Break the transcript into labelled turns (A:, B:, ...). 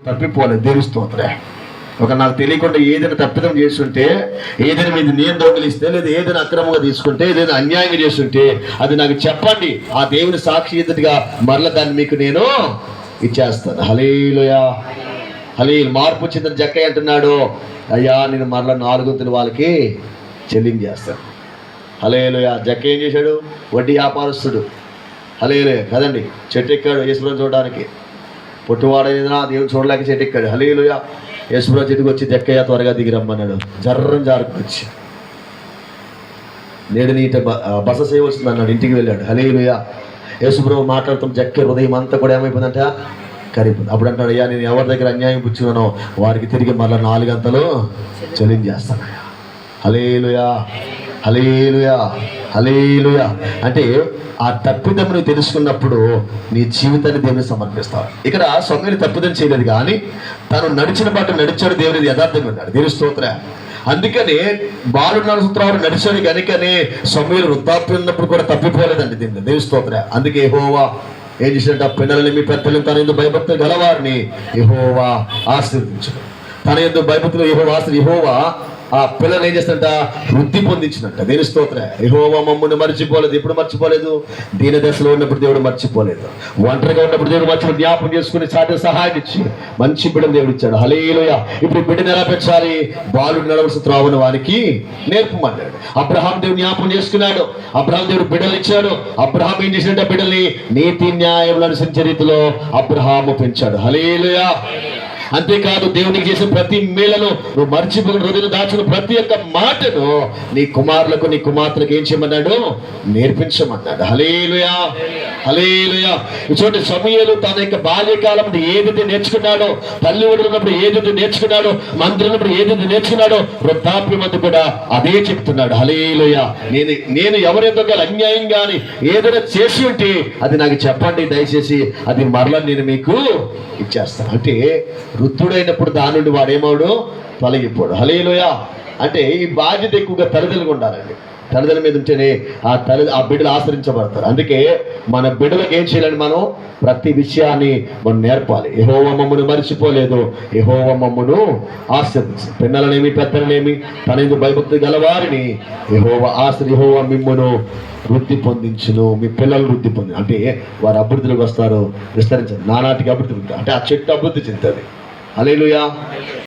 A: తప్పిపోలేదు. దేవుని స్తోత్రం. ఒక నాకు తెలియకుండా ఏదైనా తప్పిదం చేస్తుంటే, ఏదైనా మీద నేను దొంగిలిస్తే, లేదా ఏదైనా అక్రమంగా తీసుకుంటే, ఏదైనా అన్యాయంగా చేస్తుంటే అది నాకు చెప్పండి. ఆ దేవుని సాక్షి ఎదుటిగా మరల దాన్ని మీకు నేను ఇచ్చేస్తాను. హల్లెలూయా. మార్పు చెందిన జక్కయ్య అంటున్నాడు, అయ్యా నేను మరలా 4 వాళ్ళకి చెల్లించేస్తాను. హల్లెలూయా. జక్కయ్య ఏం చేశాడు? వడ్డీ వ్యాపారస్తుడు. హల్లెలూయా కదండి. చెట్టు ఎక్కాడు యేసుప్రభుని చూడడానికి. పొట్టువాడైనా దేవుని చూడలేక చెట్టు ఎక్కాడు. హల్లెలూయా. యేసుప్రభు చెట్టుకు వచ్చి జక్కయ్య త్వరగా దిగి రమ్మన్నాడు. జారుకొచ్చి నేడు నీట బస చేయవలసింది అన్నాడు. ఇంటికి వెళ్ళాడు. హల్లెలూయా. యేసుప్రభు మాట్లాడుతున్న జక్కయ్య హృదయం అంతా కూడా ఏమైపోయిందంట? కరిగిపోయింది. అప్పుడు అంటాడు, అయ్యా నేను ఎవరి దగ్గర అన్యాయం పుచ్చుకున్నానో వారికి తిరిగి మళ్ళీ 4 గంటలు చెల్లించేస్తాను. హల్లెలూయా. హల్లెలూయా. హల్లెలూయా. అంటే ఆ తప్పిదమును తెలుసుకున్నప్పుడు నీ జీవితాన్ని దేవునికి సమర్పిస్తావు. ఇక్కడ సమూయేలు తప్పిదం చేయలేదు, కానీ తను నడిచిన బాట నడిచాడు. దేవుని యథార్థంగా ఉన్నాడు. దేవుని స్తోత్రం. అందుకనే బాలుడు నడుస్తున్నారు నడిచాడు కనుకనే సమూయేలు వృద్ధాప్యం ఉన్నప్పుడు కూడా తప్పిపోలేదండి దీన్ని. దేవుని స్తోత్రం. అందుకే యెహోవా ఏం చేసినట్టు? పిల్లలని మీ పెద్దలు తన యందు భయభక్తులు గలవారిని యెహోవా ఆశీర్వదించును. తన యందు భయభక్తులు యెహోవా ఆ పిల్లలు ఏం చేస్తాడంట? వృద్ధి పొందించినట్ట. దేవుని స్తోత్రం. యెహోవా మమ్మల్ని మర్చిపోలేదు. ఎప్పుడు మర్చిపోలేదు? దీన దశలో ఉన్నప్పుడు దేవుడు మర్చిపోలేదు. ఒంటరిగా ఉన్నప్పుడు దేవుడు మర్చిపోయి జ్ఞాపకం చేసుకుని సాటి సహాయం ఇచ్చి మంచి బిడ్డను దేవుడు ఇచ్చాడు. హల్లెలూయా. ఇప్పుడు బిడ్డను ఎలా పెంచాలి? బాలుడు నడవలసిన త్రోవను వానికి నేర్పమన్నాడు. అబ్రహాం దేవుడు జ్ఞాపకం చేసుకున్నాడు. అబ్రహాం దేవుడు బిడ్డలు ఇచ్చాడు. అబ్రహాం ఏం చేసినట్టు? బిడ్డల్ని నీతి న్యాయములను అనుసరించే రీతిలో అబ్రహాము పెంచాడు. హల్లెలూయా. అంతేకాదు దేవునికి చేసిన ప్రతి మేళను నువ్వు మర్చిపోయిన హృదయం దాచిన ప్రతి ఒక్క మాటను నీ కుమారులకు నీ కుమార్తెలకు ఏం చేయమన్నాడు? నేర్పించమన్నాడు. హల్లెలూయా. హల్లెలూయా. చూడండి, సమూయేలు తన యొక్క బాల్యకాలం ఏదైతే నేర్చుకున్నాడో, తల్లి ఉన్నప్పుడు ఏదైతే నేర్చుకున్నాడో, మంత్రి ఉన్నప్పుడు ఏదైతే నేర్చుకున్నాడో, వృద్ధాప్యం అంతా కూడా అదే చెప్తున్నాడు. హల్లెలూయా. నేను ఎవరైతే అన్యాయం కానీ ఏదైనా చేసి ఉంటే అది నాకు చెప్పండి దయచేసి, అది మరలా నేను మీకు ఇచ్చేస్తాను. అంటే వృద్ధుడైనప్పుడు దాని నుండి వాడేమోడు? తొలగిపోడు. హల్లెలూయా. అంటే ఈ బాధ్యత ఎక్కువగా తల్లిదండ్రులకు ఉండాలండి. తల్లిదండ్రుల మీద ఉంటేనే ఆ బిడ్డలు ఆశ్రయించబడతారు. అందుకే మన బిడ్డలకు ఏం చేయాలని? మనం ప్రతి విషయాన్ని మనం నేర్పాలి. యెహోవా మమ్మను మర్చిపోలేదు, యెహోవా మమ్మను ఆశ్రయించు. పిల్లలనేమి పెద్దలనేమి తన యందు భయభక్తి గలవారిని యెహోవా మిమ్మును వృద్ధి పొందించును. మీ పిల్లలు వృద్ధి పొంది అంటే వారు అభివృద్ధిలోకి వస్తారు, విస్తరించారు. నానాటికి అభివృద్ధి అంటే ఆ చెట్టు అభివృద్ధి చెందుతుంది. హల్లెలూయా.